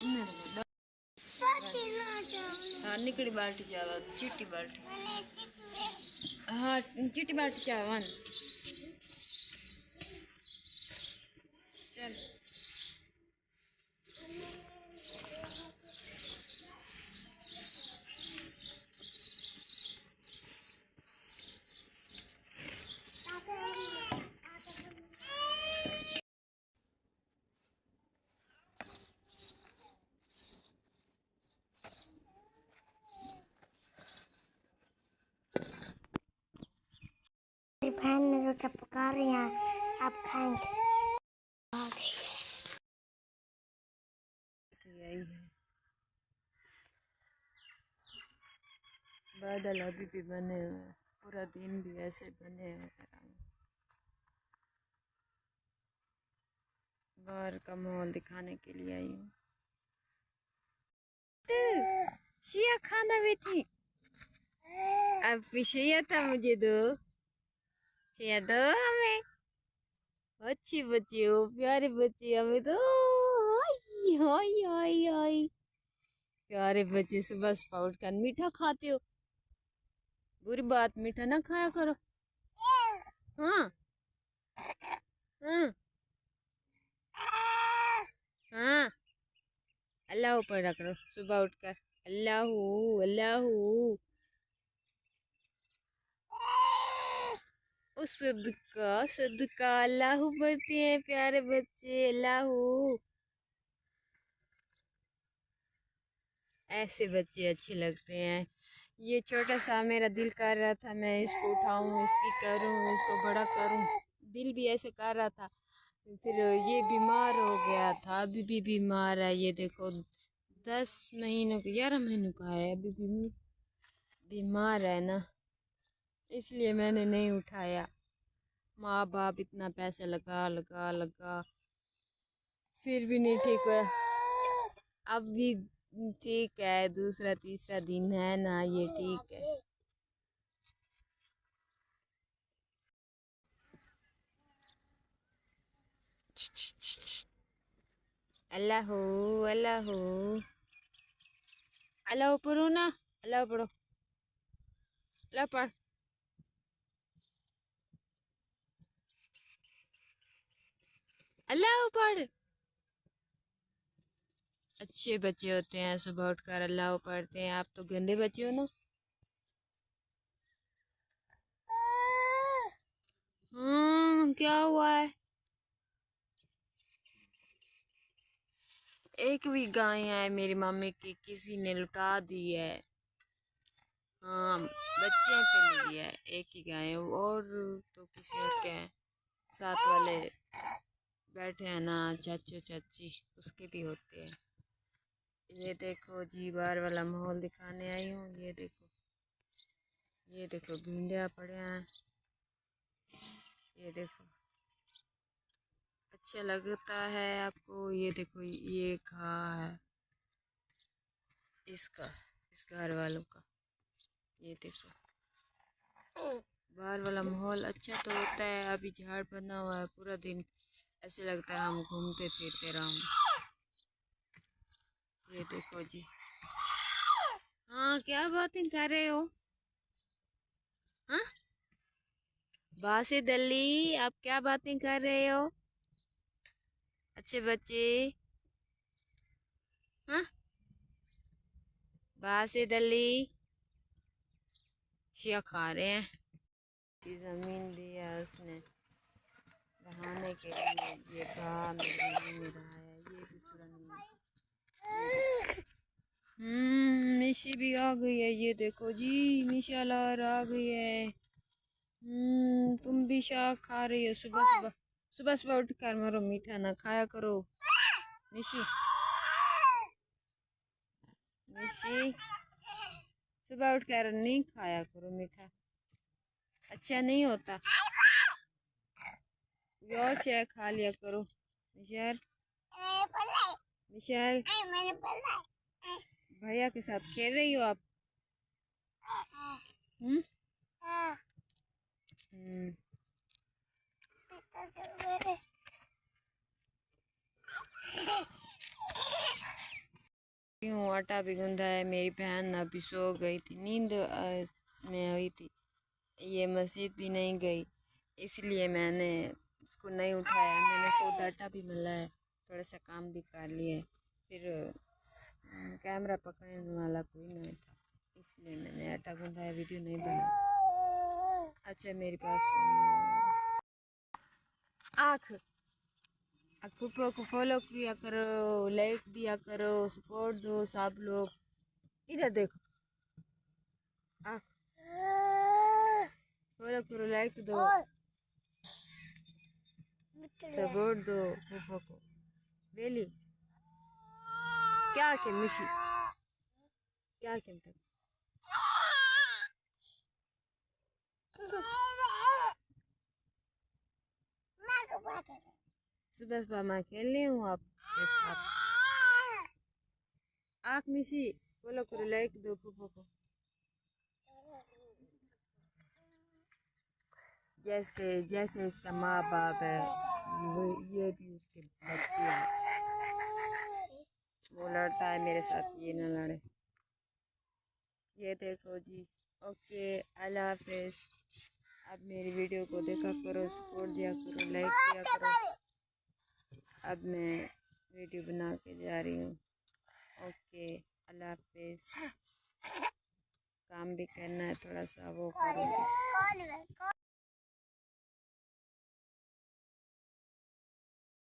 हाँ निकड़ी बाल्टी चावल चिट्टी बाल्टी हाँ चिट्टी बाल्टी चावल चल बहन ने रोटी पका रही है, आप खाएंगे। बादल अभी भी बने हुए हैं, पूरा दिन भी ऐसे बने हुए हैं। बाहर का माहौल दिखाने के लिए आई हूँ। शिया खाना भी थी, अब शिया था, मुझे दो शिया दो हमें। अच्छी बच्ची हो, प्यारे बच्चे, हमें दो। हाय हाय हाय हाय प्यारे बच्चे, सुबह सुबह उठकर मीठा खाते हो। बुरी बात, मीठा ना खाया करो। हाँ हाँ हाँ अल्लाह ऊपर रख लो सुबह उठकर। अल्लाहू अल्लाहू ओ सदका सदका, अल्लाहू पढ़ते हैं प्यारे बच्चे, अल्लाहू। ऐसे बच्चे अच्छे लगते हैं। ये छोटा सा मेरा दिल कर रहा था, मैं इसको उठाऊं, इसकी करूं, इसको बड़ा करूं, दिल भी ऐसे कर रहा था। फिर ये बीमार हो गया था, अभी भी बीमार है। ये देखो 10 महीनों का 11 महीनों का है, अभी भी बीमार है ना, इसलिए मैंने नहीं उठाया। माँ बाप इतना पैसा लगा लगा लगा फिर भी नहीं ठीक हुआ। अब भी ठीक है, दूसरा तीसरा दिन है ना, ये ठीक है। अल्लाह अल्लाह अल्लाह पढ़ो ना, अल्लाह पढ़ो, अल्लाह पढ़। अल्लाह पढ़। अच्छे बच्चे होते हैं, सुबह उठकर अल्लाह पढ़ते हैं। आप तो गंदे बच्चे हो ना। क्या हुआ है? एक भी गाय है मेरी मम्मी की, किसी ने लुटा दी है। हाँ बच्चे पे ली है, एक ही गाय है, और तो किसी और के हैं। साथ वाले बैठे हैं ना, चाचू चाची, उसके भी होते हैं। ये देखो जी, बाहर वाला माहौल दिखाने आई हूँ। ये देखो भिंडिया पड़े हैं, ये देखो। अच्छा लगता है आपको? ये देखो, ये कहाँ है इसका, इस घर वालों का। ये देखो बाहर वाला माहौल अच्छा तो होता है। अभी झाड़ बना हुआ है, पूरा दिन ऐसे लगता है हम घूमते फिरते रहें। ये देखो जी। हाँ क्या बातें कर रहे हो? हाँ बासे दल्ली, आप क्या बातें कर रहे हो? अच्छे बच्चे। हाँ बासे दल्ली शिया खा रहे हैं। जमीन दी है उसने बहाने के लिए, ये घास नहीं रहा है, ये भी पूरा नहीं। मिशी भी आ गई है, ये देखो जी, मिशा लार आ गई है। तुम भी शाह खा रही हो सुबह सुबह? सुबह सुबह उठ कर मरो, मीठा ना खाया करो मिशी। मिशी सुबह उठ कर नहीं खाया करो मीठा, अच्छा नहीं होता। और शेयर खा लिया करो। मिशेल मिशेल भैया के साथ खेल रही हो आप? हम्म हम्म हूँ, आटा भी गूंदा है। मेरी बहन अभी सो गई थी, नींद में हुई थी। ये मस्जिद भी नहीं गई, इसलिए मैंने इसको नहीं उठाया। मैंने खुद आटा भी मला है, थोड़ा सा काम भी कर लिया है। फिर कैमरा पकड़ने वाला कोई नहीं था, इसलिए मैंने आटा गूंदा है, वीडियो नहीं बनाया। अच्छा मेरे पास आँख फूफो को फॉलो किया करो, लाइक दिया करो, सपोर्ट दो सब लोग। इधर देखो, आँख फॉलो करो, लाइक दो, सपोर्ट दो फूफो को। बेली क्या के मिशी क्या के तक सुबह सुबह मैं खेल रही हूँ आपके साथ। आँख मिशी फॉलो करो, लाइक दो फूफो को। जैसे इसका माँ बाप है, ये भी उसके बच्चे हैं। वो लड़ता है मेरे साथ, ये ना लड़े। ये देखो जी। ओके, अल्लाह हाफिज। अब मेरी वीडियो को देखा करो, सपोर्ट दिया करो, लाइक किया करो। अब मैं वीडियो बना के जा रही हूँ। ओके, अल्लाह हाफिज। काम भी करना है थोड़ा सा, वो करूँगी।